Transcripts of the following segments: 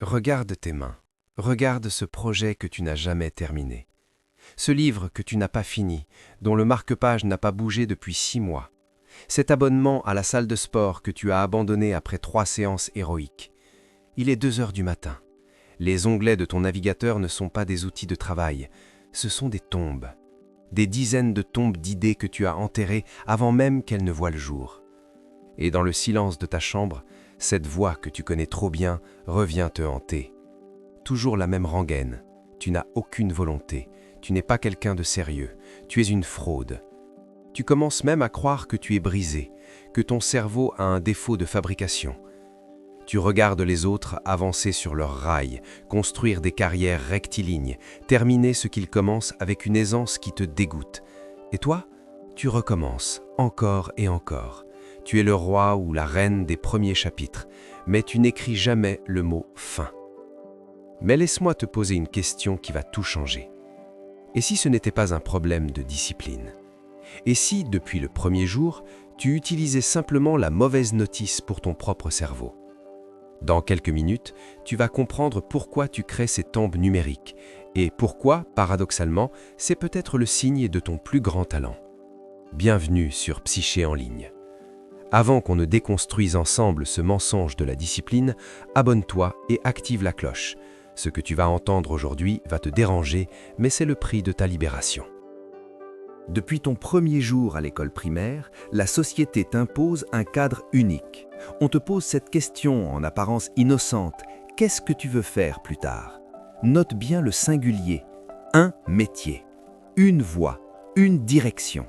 Regarde tes mains. Regarde ce projet que tu n'as jamais terminé. Ce livre que tu n'as pas fini, dont le marque-page n'a pas bougé depuis 6 mois. Cet abonnement à la salle de sport que tu as abandonné après 3 séances héroïques. Il est 2 heures du matin. Les onglets de ton navigateur ne sont pas des outils de travail, ce sont des tombes. Des dizaines de tombes d'idées que tu as enterrées avant même qu'elles ne voient le jour. Et dans le silence de ta chambre, cette voix que tu connais trop bien revient te hanter. Toujours la même rengaine. Tu n'as aucune volonté. Tu n'es pas quelqu'un de sérieux. Tu es une fraude. Tu commences même à croire que tu es brisé, que ton cerveau a un défaut de fabrication. Tu regardes les autres avancer sur leurs rails, construire des carrières rectilignes, terminer ce qu'ils commencent avec une aisance qui te dégoûte. Et toi, tu recommences, encore et encore. Tu es le roi ou la reine des premiers chapitres, mais tu n'écris jamais le mot « fin ». Mais laisse-moi te poser une question qui va tout changer. Et si ce n'était pas un problème de discipline? Et si, depuis le premier jour, tu utilisais simplement la mauvaise notice pour ton propre cerveau? Dans quelques minutes, tu vas comprendre pourquoi tu crées ces tombes numériques et pourquoi, paradoxalement, c'est peut-être le signe de ton plus grand talent. Bienvenue sur Psyché en ligne. Avant qu'on ne déconstruise ensemble ce mensonge de la discipline, abonne-toi et active la cloche. Ce que tu vas entendre aujourd'hui va te déranger, mais c'est le prix de ta libération. Depuis ton premier jour à l'école primaire, la société t'impose un cadre unique. On te pose cette question en apparence innocente. Qu'est-ce que tu veux faire plus tard? Note bien le singulier. Un métier, une voie, une direction.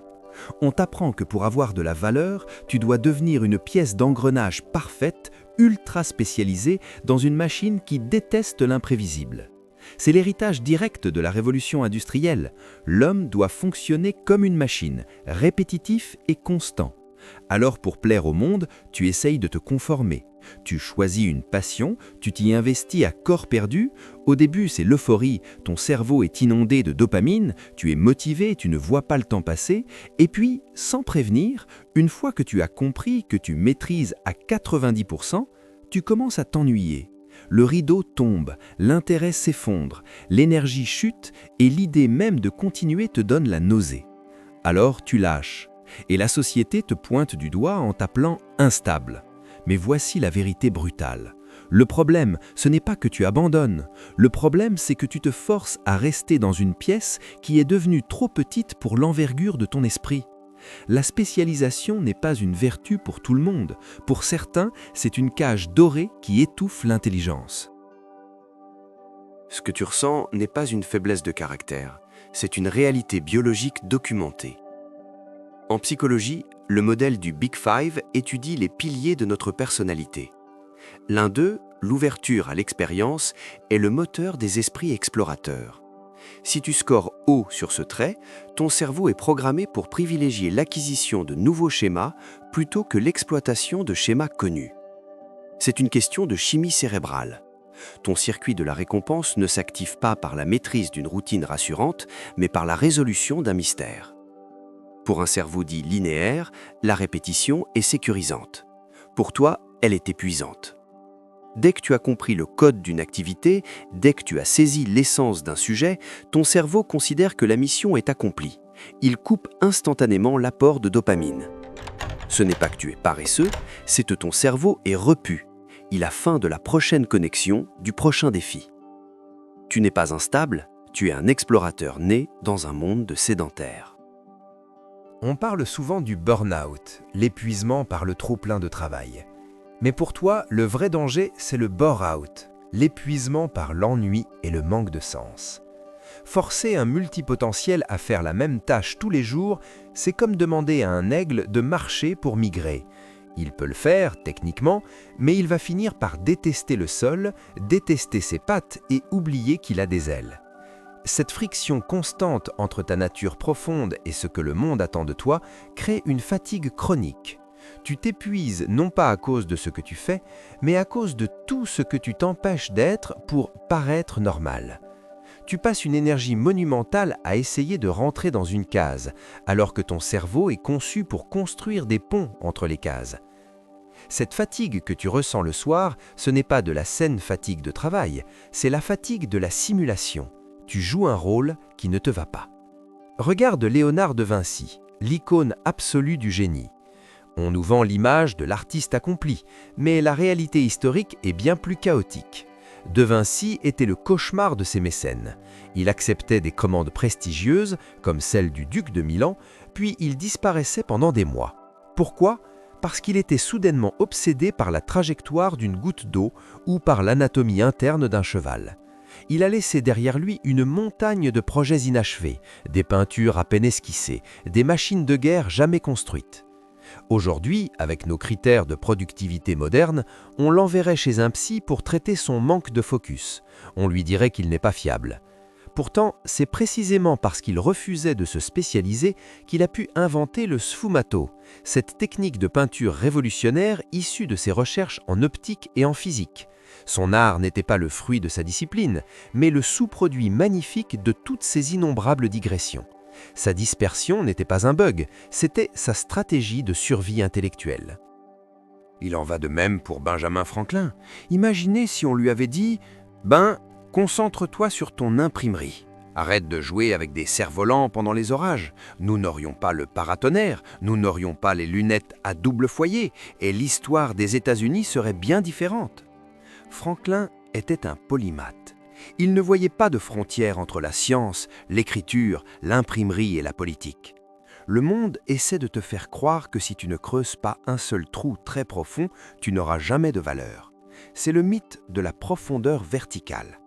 On t'apprend que pour avoir de la valeur, tu dois devenir une pièce d'engrenage parfaite, ultra spécialisée dans une machine qui déteste l'imprévisible. C'est l'héritage direct de la révolution industrielle. L'homme doit fonctionner comme une machine, répétitif et constant. Alors pour plaire au monde, tu essayes de te conformer. Tu choisis une passion, tu t'y investis à corps perdu. Au début, c'est l'euphorie, ton cerveau est inondé de dopamine, tu es motivé, tu ne vois pas le temps passer. Et puis, sans prévenir, une fois que tu as compris que tu maîtrises à 90%, tu commences à t'ennuyer. Le rideau tombe, l'intérêt s'effondre, l'énergie chute et l'idée même de continuer te donne la nausée. Alors tu lâches, et la société te pointe du doigt en t'appelant instable. Mais voici la vérité brutale. Le problème, ce n'est pas que tu abandonnes. Le problème, c'est que tu te forces à rester dans une pièce qui est devenue trop petite pour l'envergure de ton esprit. La spécialisation n'est pas une vertu pour tout le monde. Pour certains, c'est une cage dorée qui étouffe l'intelligence. Ce que tu ressens n'est pas une faiblesse de caractère, c'est une réalité biologique documentée. En psychologie, le modèle du Big Five étudie les piliers de notre personnalité. L'un d'eux, l'ouverture à l'expérience, est le moteur des esprits explorateurs. Si tu scores haut sur ce trait, ton cerveau est programmé pour privilégier l'acquisition de nouveaux schémas plutôt que l'exploitation de schémas connus. C'est une question de chimie cérébrale. Ton circuit de la récompense ne s'active pas par la maîtrise d'une routine rassurante, mais par la résolution d'un mystère. Pour un cerveau dit linéaire, la répétition est sécurisante. Pour toi, elle est épuisante. Dès que tu as compris le code d'une activité, dès que tu as saisi l'essence d'un sujet, ton cerveau considère que la mission est accomplie. Il coupe instantanément l'apport de dopamine. Ce n'est pas que tu es paresseux, c'est que ton cerveau est repu. Il a faim de la prochaine connexion, du prochain défi. Tu n'es pas instable, tu es un explorateur né dans un monde de sédentaires. On parle souvent du burn-out, l'épuisement par le trop-plein de travail. Mais pour toi, le vrai danger, c'est le bore-out, l'épuisement par l'ennui et le manque de sens. Forcer un multipotentiel à faire la même tâche tous les jours, c'est comme demander à un aigle de marcher pour migrer. Il peut le faire, techniquement, mais il va finir par détester le sol, détester ses pattes et oublier qu'il a des ailes. Cette friction constante entre ta nature profonde et ce que le monde attend de toi crée une fatigue chronique. Tu t'épuises non pas à cause de ce que tu fais, mais à cause de tout ce que tu t'empêches d'être pour paraître normal. Tu passes une énergie monumentale à essayer de rentrer dans une case, alors que ton cerveau est conçu pour construire des ponts entre les cases. Cette fatigue que tu ressens le soir, ce n'est pas de la saine fatigue de travail, c'est la fatigue de la simulation. Tu joues un rôle qui ne te va pas. Regarde Léonard de Vinci, l'icône absolue du génie. On nous vend l'image de l'artiste accompli, mais la réalité historique est bien plus chaotique. De Vinci était le cauchemar de ses mécènes. Il acceptait des commandes prestigieuses, comme celle du duc de Milan, puis il disparaissait pendant des mois. Pourquoi ? Parce qu'il était soudainement obsédé par la trajectoire d'une goutte d'eau ou par l'anatomie interne d'un cheval. Il a laissé derrière lui une montagne de projets inachevés, des peintures à peine esquissées, des machines de guerre jamais construites. Aujourd'hui, avec nos critères de productivité moderne, on l'enverrait chez un psy pour traiter son manque de focus. On lui dirait qu'il n'est pas fiable. Pourtant, c'est précisément parce qu'il refusait de se spécialiser qu'il a pu inventer le sfumato, cette technique de peinture révolutionnaire issue de ses recherches en optique et en physique. Son art n'était pas le fruit de sa discipline, mais le sous-produit magnifique de toutes ses innombrables digressions. Sa dispersion n'était pas un bug, c'était sa stratégie de survie intellectuelle. Il en va de même pour Benjamin Franklin. Imaginez si on lui avait dit « Ben, concentre-toi sur ton imprimerie. Arrête de jouer avec des cerfs-volants pendant les orages. Nous n'aurions pas le paratonnerre, nous n'aurions pas les lunettes à double foyer, et l'histoire des États-Unis serait bien différente. » Franklin était un polymathe. Il ne voyait pas de frontière entre la science, l'écriture, l'imprimerie et la politique. Le monde essaie de te faire croire que si tu ne creuses pas un seul trou très profond, tu n'auras jamais de valeur. C'est le mythe de la profondeur verticale.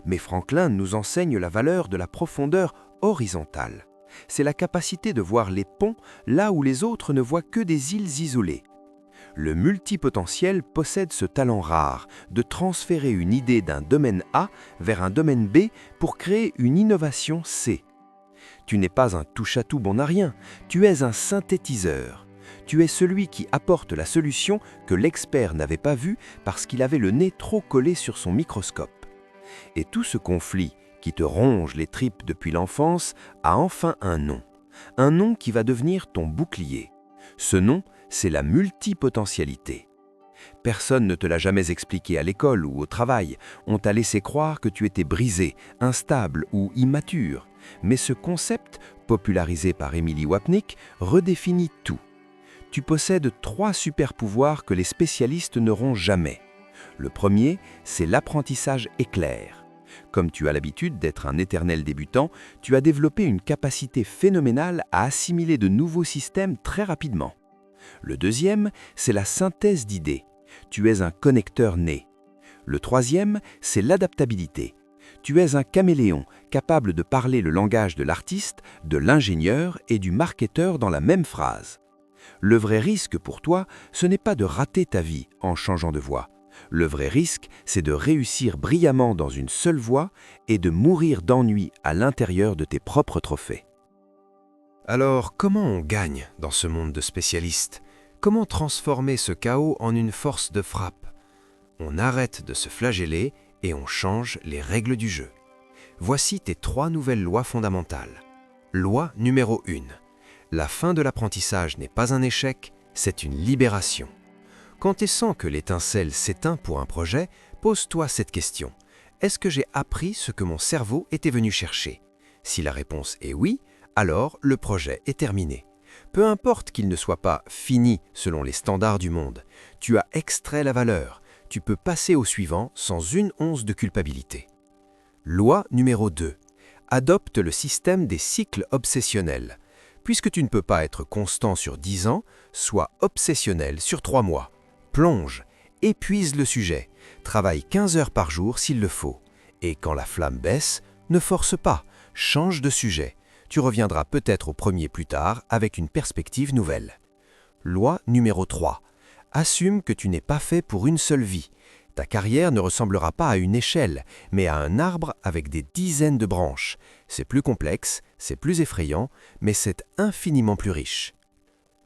Mais Franklin nous enseigne la valeur de la profondeur horizontale. C'est la capacité de voir les ponts là où les autres ne voient que des îles isolées. Le multipotentiel possède ce talent rare de transférer une idée d'un domaine A vers un domaine B pour créer une innovation C. Tu n'es pas un touche-à-tout bon-à-rien, tu es un synthétiseur. Tu es celui qui apporte la solution que l'expert n'avait pas vue parce qu'il avait le nez trop collé sur son microscope. Et tout ce conflit qui te ronge les tripes depuis l'enfance a enfin un nom qui va devenir ton bouclier. Ce nom, c'est la multipotentialité. Personne ne te l'a jamais expliqué à l'école ou au travail. On t'a laissé croire que tu étais brisé, instable ou immature. Mais ce concept, popularisé par Emily Wapnick, redéfinit tout. Tu possèdes 3 super-pouvoirs que les spécialistes n'auront jamais. Le premier, c'est l'apprentissage éclair. Comme tu as l'habitude d'être un éternel débutant, tu as développé une capacité phénoménale à assimiler de nouveaux systèmes très rapidement. Le deuxième, c'est la synthèse d'idées. Tu es un connecteur né. Le troisième, c'est l'adaptabilité. Tu es un caméléon, capable de parler le langage de l'artiste, de l'ingénieur et du marketeur dans la même phrase. Le vrai risque pour toi, ce n'est pas de rater ta vie en changeant de voie. Le vrai risque, c'est de réussir brillamment dans une seule voie et de mourir d'ennui à l'intérieur de tes propres trophées. Alors, comment on gagne dans ce monde de spécialistes ? Comment transformer ce chaos en une force de frappe ? On arrête de se flageller et on change les règles du jeu. Voici tes 3 nouvelles lois fondamentales. Loi numéro 1. La fin de l'apprentissage n'est pas un échec, c'est une libération. Quand tu sens que l'étincelle s'éteint pour un projet, pose-toi cette question. Est-ce que j'ai appris ce que mon cerveau était venu chercher ? Si la réponse est oui, alors le projet est terminé. Peu importe qu'il ne soit pas fini selon les standards du monde, tu as extrait la valeur, tu peux passer au suivant sans une once de culpabilité. Loi numéro 2. Adopte le système des cycles obsessionnels. Puisque tu ne peux pas être constant sur 10 ans, sois obsessionnel sur 3 mois. Plonge, épuise le sujet, travaille 15 heures par jour s'il le faut. Et quand la flamme baisse, ne force pas, change de sujet. Tu reviendras peut-être au premier plus tard avec une perspective nouvelle. Loi numéro 3. Assume que tu n'es pas fait pour une seule vie. Ta carrière ne ressemblera pas à une échelle, mais à un arbre avec des dizaines de branches. C'est plus complexe, c'est plus effrayant, mais c'est infiniment plus riche.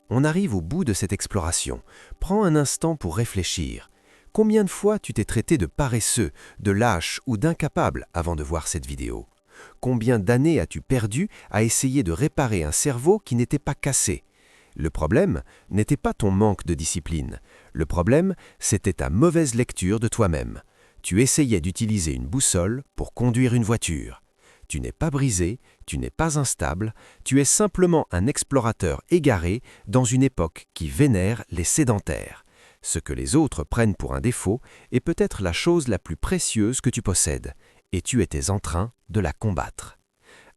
On arrive au bout de cette exploration. Prends un instant pour réfléchir. Combien de fois tu t'es traité de paresseux, de lâche ou d'incapable avant de voir cette vidéo ? Combien d'années as-tu perdu à essayer de réparer un cerveau qui n'était pas cassé ? Le problème n'était pas ton manque de discipline. Le problème, c'était ta mauvaise lecture de toi-même. Tu essayais d'utiliser une boussole pour conduire une voiture. Tu n'es pas brisé, tu n'es pas instable, tu es simplement un explorateur égaré dans une époque qui vénère les sédentaires. Ce que les autres prennent pour un défaut est peut-être la chose la plus précieuse que tu possèdes, et tu étais en train de la combattre.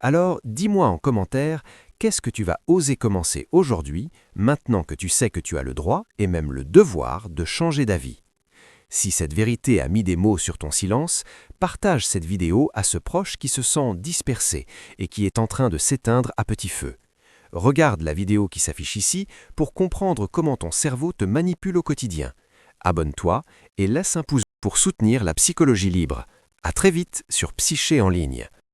Alors, dis-moi en commentaire, qu'est-ce que tu vas oser commencer aujourd'hui, maintenant que tu sais que tu as le droit et même le devoir de changer d'avis? Si cette vérité a mis des mots sur ton silence, partage cette vidéo à ce proche qui se sent dispersé et qui est en train de s'éteindre à petit feu. Regarde la vidéo qui s'affiche ici pour comprendre comment ton cerveau te manipule au quotidien. Abonne-toi et laisse un pouce pour soutenir la psychologie libre. À très vite sur Psyché en ligne.